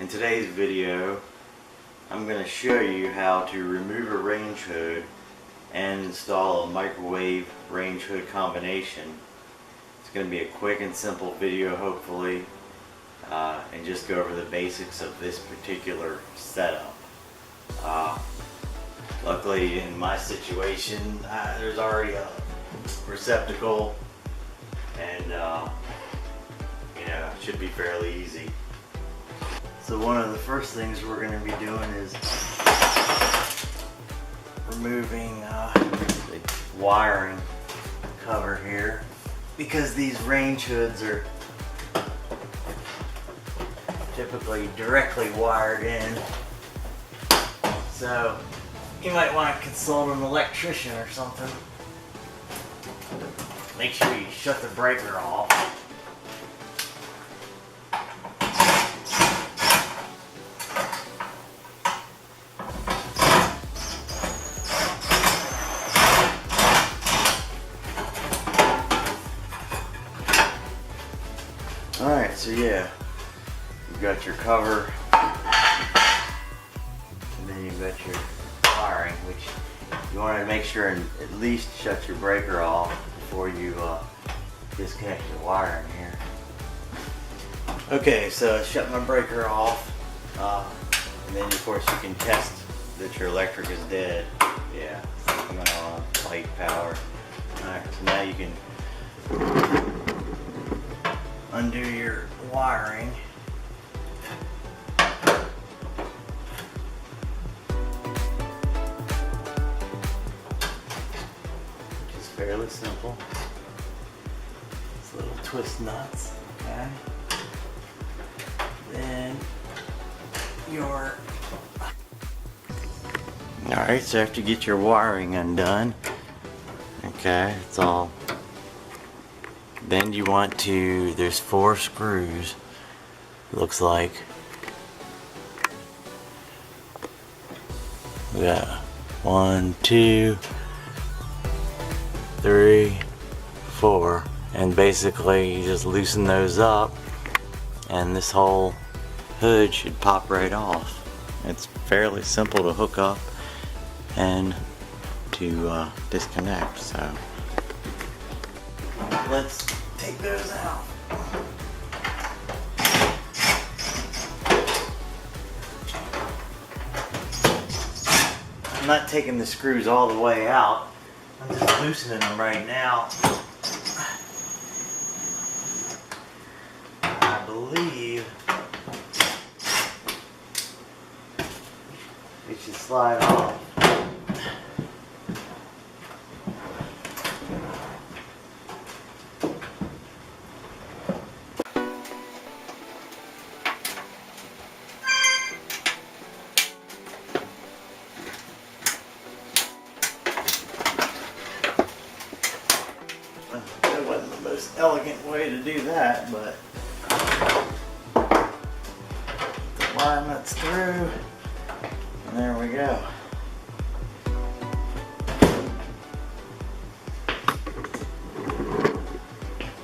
In today's video, I'm going to show you how to remove a range hood and install a microwave range hood combination. It's going to be a quick and simple video, hopefully, and just go over the basics of this particular setup. Luckily, in my situation, there's already a receptacle, and it should be fairly easy. So one of the first things we're going to be doing is removing the wiring cover here, because these range hoods are typically directly wired in. So you might want to consult an electrician or something. Make sure you shut the breaker off. Alright, so yeah, you've got your cover, and then you've got your wiring, which you want to make sure and at least shut your breaker off before you disconnect your wiring here. Okay, so I shut my breaker off, and then of course you can test that your electric is dead. Yeah, it's coming on, light power. Alright, so now you can undo your wiring. Which is fairly simple. It's little twist nuts, okay? Then your... Alright, so after you get your wiring undone, okay, it's all. Then you want to, there's 4 screws, looks like. We got 1, 2, 3, 4, and basically you just loosen those up and this whole hood should pop right off. It's fairly simple to hook up and to disconnect, so let's take those out. I'm not taking the screws all the way out. I'm just loosening them right now. I believe it should slide off. That wasn't the most elegant way to do that, but the wire nuts through, and there we go.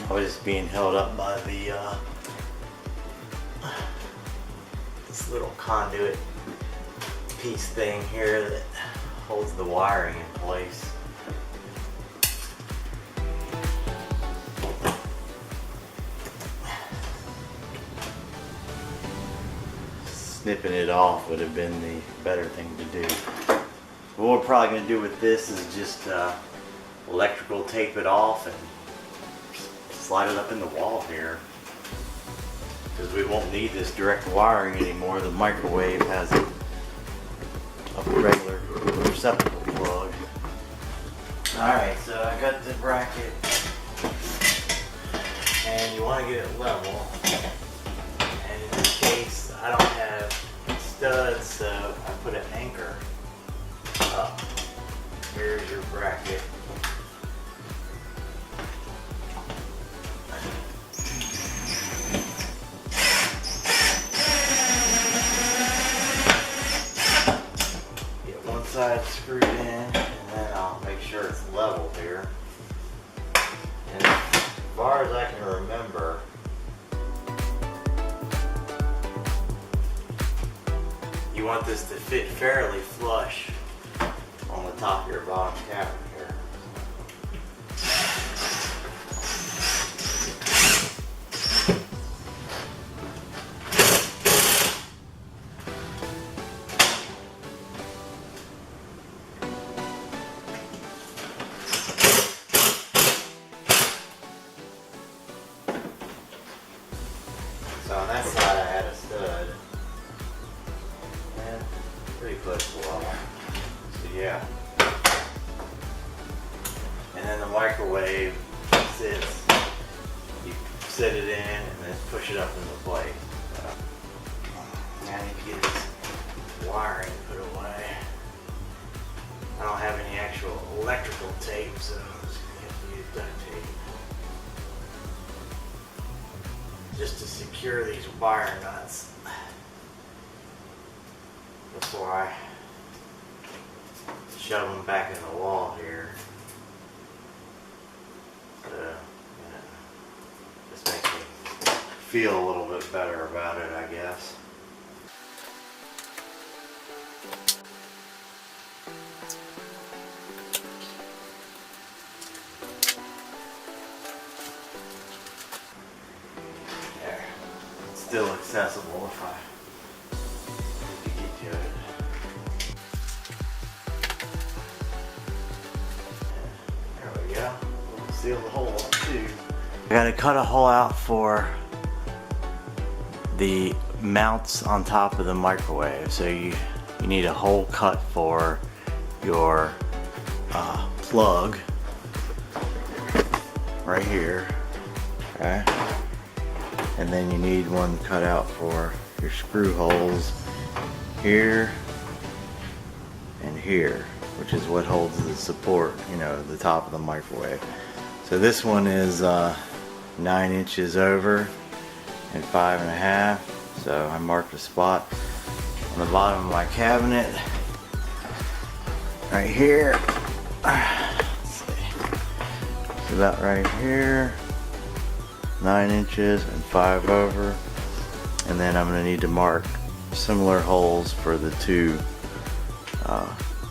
I was just being held up by the this little conduit piece thing here that holds the wiring in place. Snipping it off would have been the better thing to do. What we're probably going to do with this is just electrical tape it off and slide it up in the wall here, because we won't need this direct wiring anymore. The microwave has a regular receptacle plug. Alright, so I got the bracket, and you want to get it level. And in this case, I don't have studs, so I put an anchor up. Here's your bracket. Get one side screwed in, and then I'll make sure it's level here. And as far as I can remember, you want this to fit fairly flush on the top of your bottom cabinet here. So on that side I had a stud, and pretty close to level. So yeah. And then the microwave sits, you set it in and then push it up into place. So, now I need to get this wiring put away. I don't have any actual electrical tape, so I'm just going to have to use duct tape. Just to secure these wire nuts before I shove them back in the wall here. So, yeah, just makes me feel a little bit better about it, I guess. Still accessible if I get to it. There we go. We'll seal the hole up too. I gotta cut a hole out for the mounts on top of the microwave. So you need a hole cut for your plug right here. Okay. And then you need one cut out for your screw holes here and here, which is what holds the support, you know, the top of the microwave. So this one is 9 inches over and 5.5. So I marked a spot on the bottom of my cabinet right here. Let's see. It's about right here. 9 inches and 5 over, and then I'm going to need to mark similar holes for the two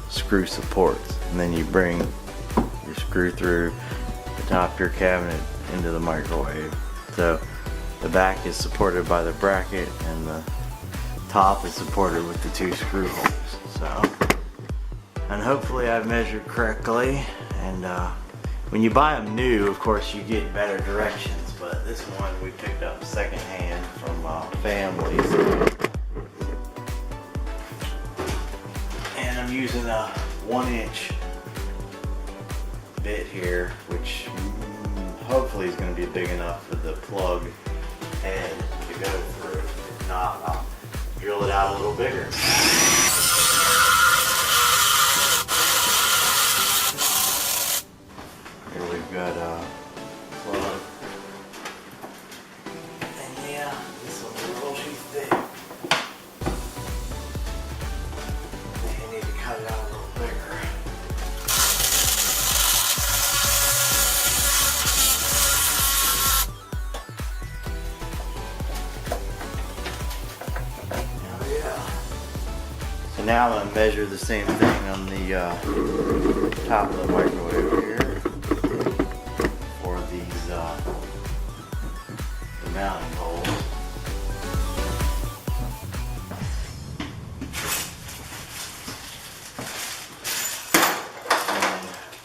screw supports, and then you bring your screw through the top of your cabinet into the microwave. So the back is supported by the bracket and the top is supported with the two screw holes. So, and hopefully I've measured correctly, and when you buy them new, of course, you get better directions. But this one we picked up secondhand from families, and I'm using a 1-inch bit here, which hopefully is going to be big enough for the plug head to go through. If not, I'll drill it out a little bigger. Here we've got a plug. This one's a little too thick. I need to cut it out a little bigger. There we go. So now I'm going to measure the same thing on the top of the microwave here for these the mounting holes.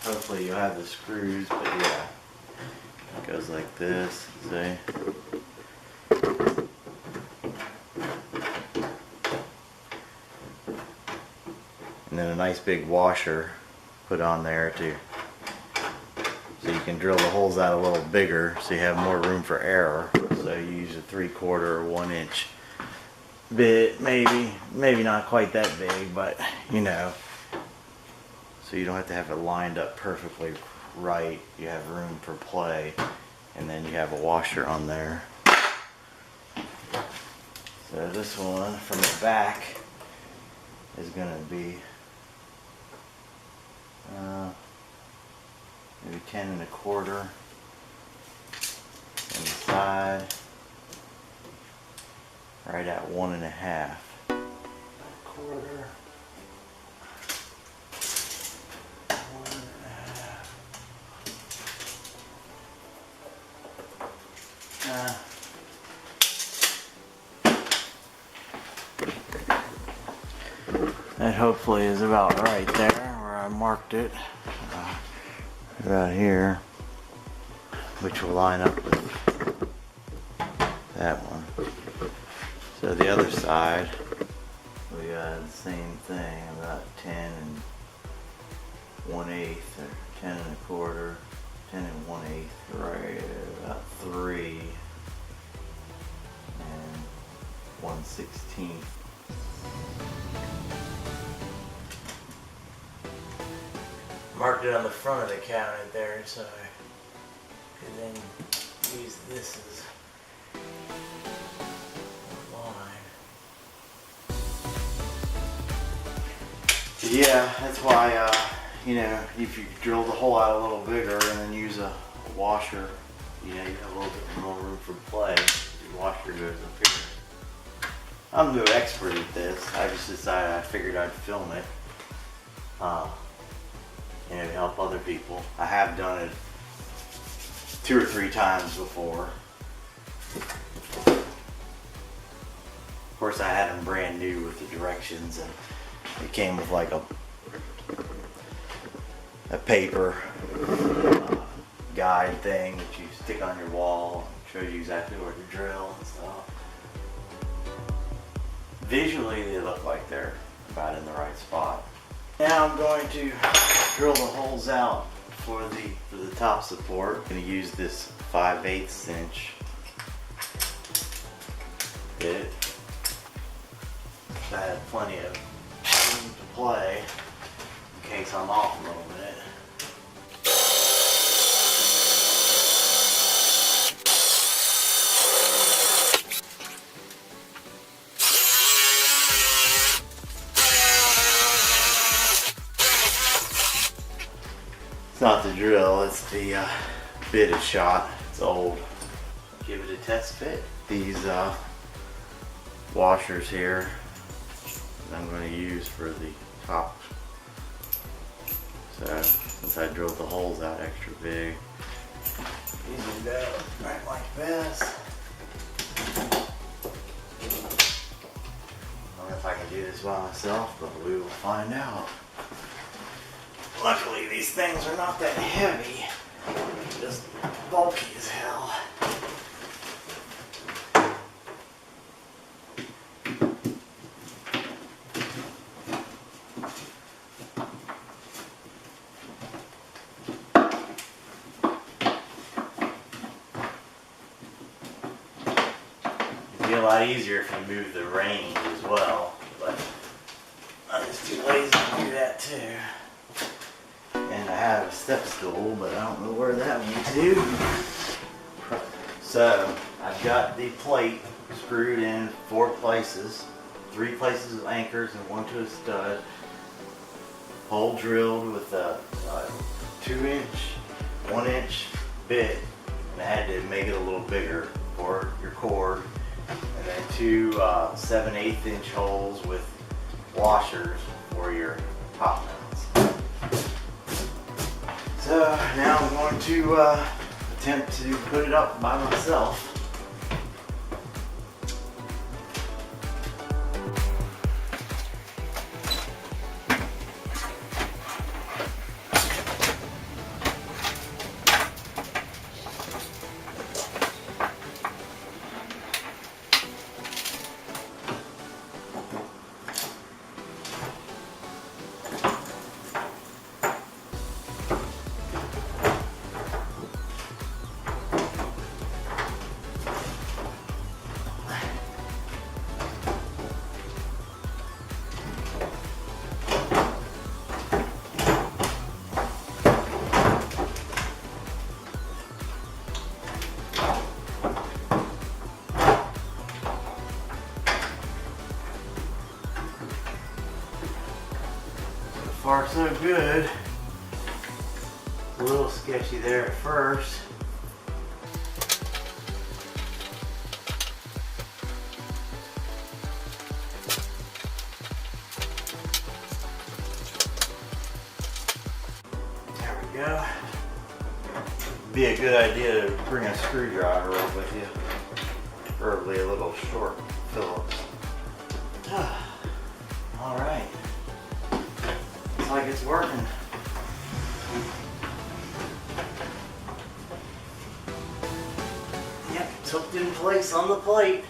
Hopefully you'll have the screws, but yeah, it goes like this, see? And then a nice big washer put on there too, so you can drill the holes out a little bigger so you have more room for error. So you use a 3/4 or 1-inch bit, maybe not quite that big, but you know, so you don't have to have it lined up perfectly right. You have room for play, and then you have a washer on there. So this one from the back is going to be maybe 10 1/4, and the side right at 1.5 1 That hopefully is about right there where I marked it. Right here, which will line up with that one. So the other side, we got the same thing, about 10 1/8 or 10 1/4, 10 1/8, right about 3 and 1/16. Marked it on the front of the cabinet there, so I could then use this as a line. Yeah, that's why, you know, if you drill the hole out a little bigger and then use a washer, you know, you have a little bit more room for play. Your washer goes up here. I'm no expert at this. I just decided, I figured I'd film it. You know, to help other people. I have done it 2 or 3 times before. Of course, I had them brand new with the directions, and it came with like a paper guide thing that you stick on your wall. It shows you exactly where to drill and stuff. Visually, they look like they're about in the right spot. Now I'm going to drill the holes out for the top support. I'm going to use this 5/8 inch bit. I had plenty of room to play in case I'm off a little bit. It's not the drill, it's the bit is shot. It's old. Give it a test fit. These washers here I'm going to use for the top. So since I drilled the holes out extra big, these will go right like this. I don't know if I can do this by myself, but we will find out. Luckily, these things are not that heavy, just bulky as hell. It'd be a lot easier if you move the range as well, but I'm just too lazy to do that too. And I have a step stool, but I don't know where that went to. So I've got the plate screwed in 4 places, 3 places of anchors and 1 to a stud. Hole drilled with a 2-inch, 1-inch bit, and I had to make it a little bigger for your cord. And then 2 7/8 inch holes with washers for your top mounts. So now I'm going to attempt to put it up by myself. Far so good. A little sketchy there at first. be a good idea to bring a screwdriver up with you. Preferably a little short Phillips. Alright. Looks like it's working. Yep, tucked in place on the plate.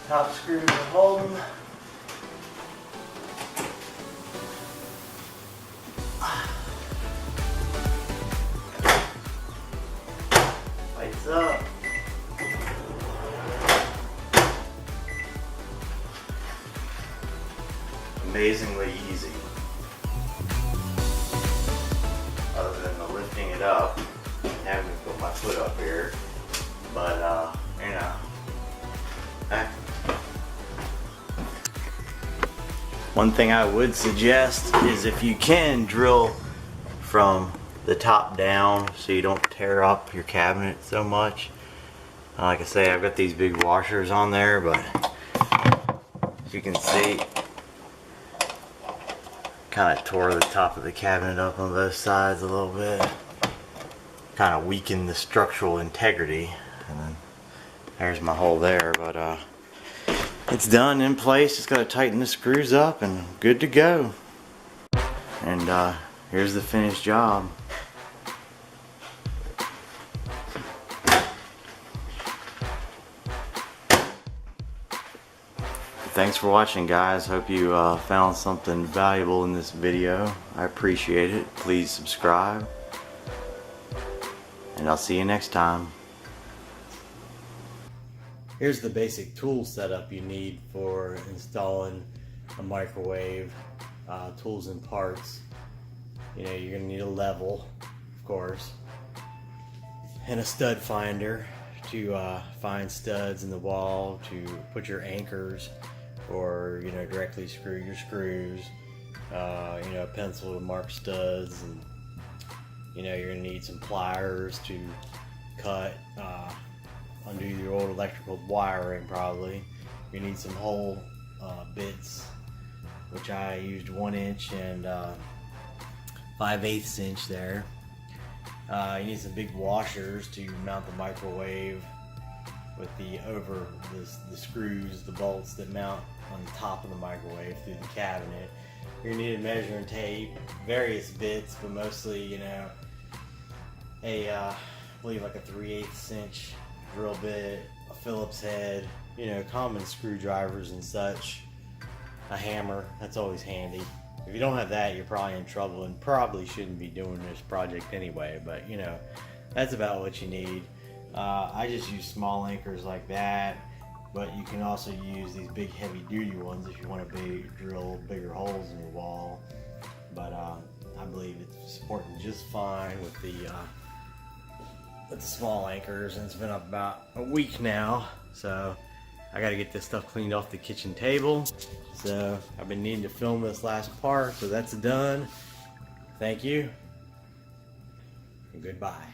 Top screws are holding. Lights up. Amazingly easy. Other than the lifting it up and having to put my foot up here. But you know. One thing I would suggest is if you can drill from the top down so you don't tear up your cabinet so much. Like I say, I've got these big washers on there, but as you can see, kind of tore the top of the cabinet up on both sides a little bit. Kind of weakened the structural integrity. And then there's my hole there, but it's done in place. Just got to tighten the screws up and good to go. And here's the finished job. Thanks for watching, guys. Hope you found something valuable in this video. I appreciate it. Please subscribe. And I'll see you next time. Here's the basic tool setup you need for installing a microwave, tools and parts. You know, you're gonna need a level, of course, and a stud finder to find studs in the wall to put your anchors, or you know, directly screw your screws. You know, a pencil to mark studs, and you know, you're gonna need some pliers to cut undo your old electrical wiring. Probably you need some hole bits, which I used 1 inch and 5/8 inch there. You need some big washers to mount the microwave with the screws, the bolts that mount on the top of the microwave through the cabinet. You're gonna need a measuring tape, various bits, but mostly, you know, I believe like a 3/8 inch drill bit, a Phillips head, you know, common screwdrivers and such, a hammer. That's always handy. If you don't have that, you're probably in trouble and probably shouldn't be doing this project anyway, but you know, that's about what you need. I just use small anchors like that, but you can also use these big heavy duty ones if you want to drill bigger holes in your wall. But I believe it's supporting just fine with the small anchors, and it's been up about a week now, so I got to get this stuff cleaned off the kitchen table. So I've been needing to film this last part, so that's done. Thank you and goodbye.